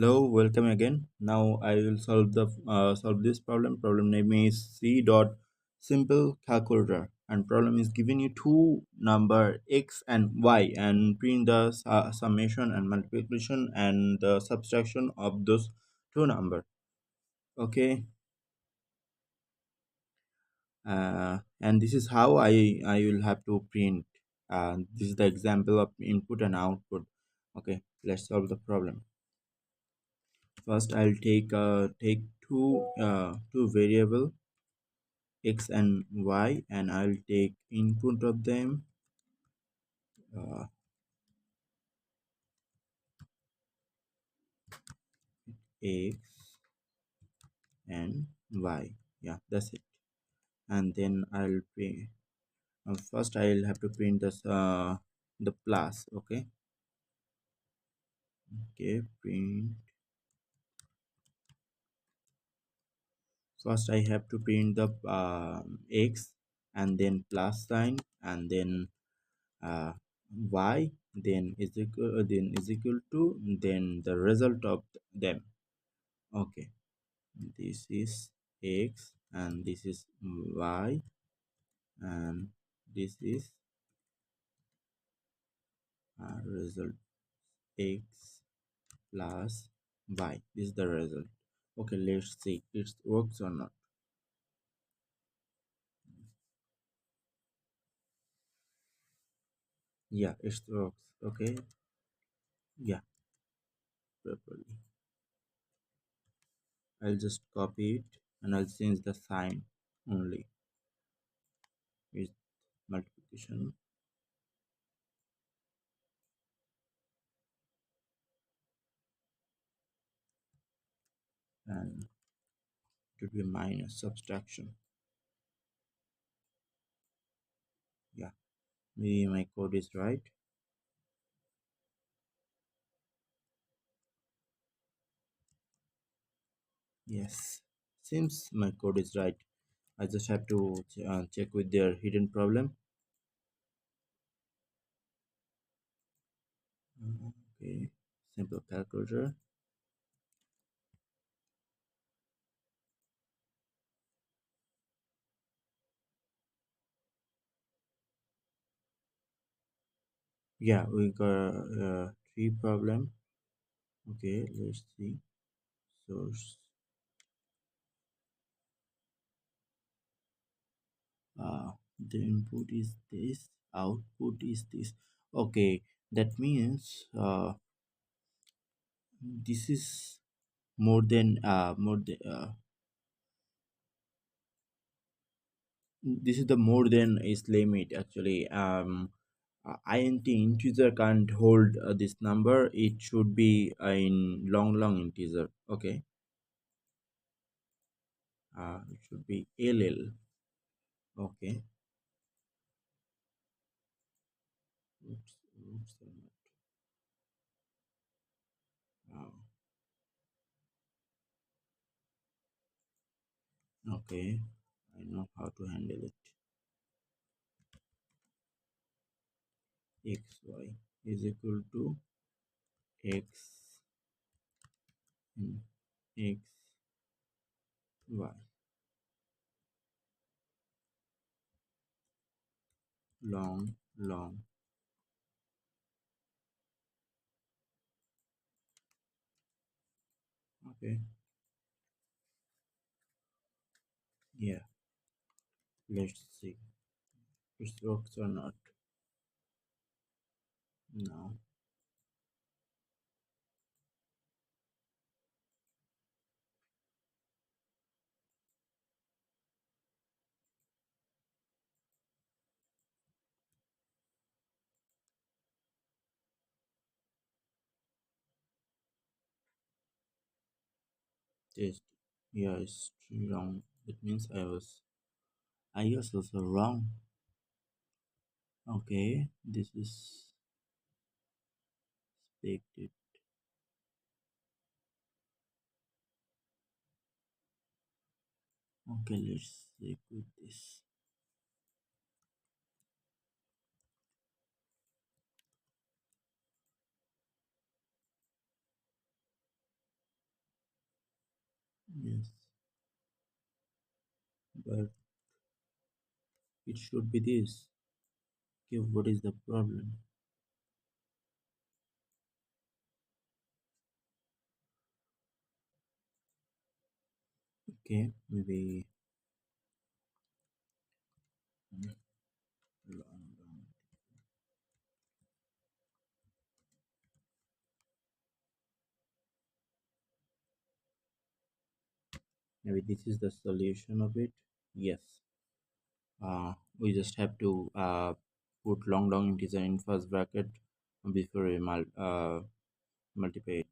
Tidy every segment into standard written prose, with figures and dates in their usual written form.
Hello, welcome again. Now I will solve this problem. Problem name is C dot simple calculator, and problem is giving you two number x and y and print the summation and multiplication and the subtraction of those two number. Okay, and this is how I will have to print. This is the example of input and output. Okay, let's solve the problem. First, I'll take two variable x and y, and I'll take input of them uh, x and y. Yeah, that's it. And then I'll print. First, I'll have to print this the plus. Okay, okay, print. First, I have to print the x and then plus sign and then uh, y then is equal to then the result of them. Okay, this is x and this is y and this is result x plus y. This is the result. Okay, let's see it works or not. Yeah, it works. Okay, yeah, properly. I'll just copy it and I'll change the sign only with multiplication, and it would be minus subtraction. Yeah, maybe my code is right. Yes, seems my code is right. I just have to check with their hidden problem. Okay, simple calculator. Yeah, we got three problem. Okay, let's see. Source. The input is this, output is this. Okay, that means this is more than this is the more than is limit actually. Int integer can't hold this number. It should be in long integer. Okay, it should be ll. Okay, oops, oops, uh, okay, I know how to handle it. Xy is equal to x in xy long. Okay, yeah, let's see if it works or not. Now test. Yeah, it's wrong. That means I was also wrong. Okay, this is expected. Okay, let's check with this. Yes, but it should be this. Okay, what is the problem? Okay, maybe. Maybe this is the solution of it. Yes. We just have to put long long integer in first bracket before we multiply it.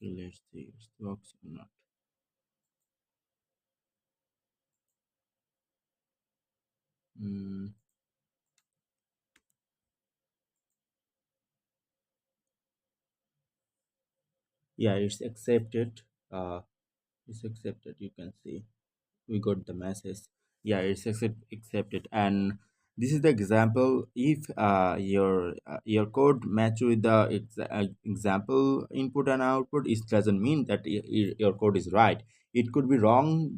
Okay, let's see if it works or not. Mm, yeah, it's accepted. It's accepted. You can see we got the message. Yeah, it's accepted. And this is the example. If your code match with the example input and output, it doesn't mean that your code is right. It could be wrong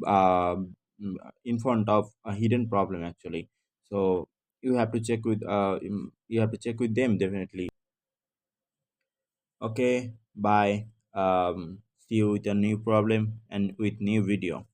in front of a hidden problem actually. So you have to check with you have to check with them definitely. Okay, bye. See you with a new problem and with new video.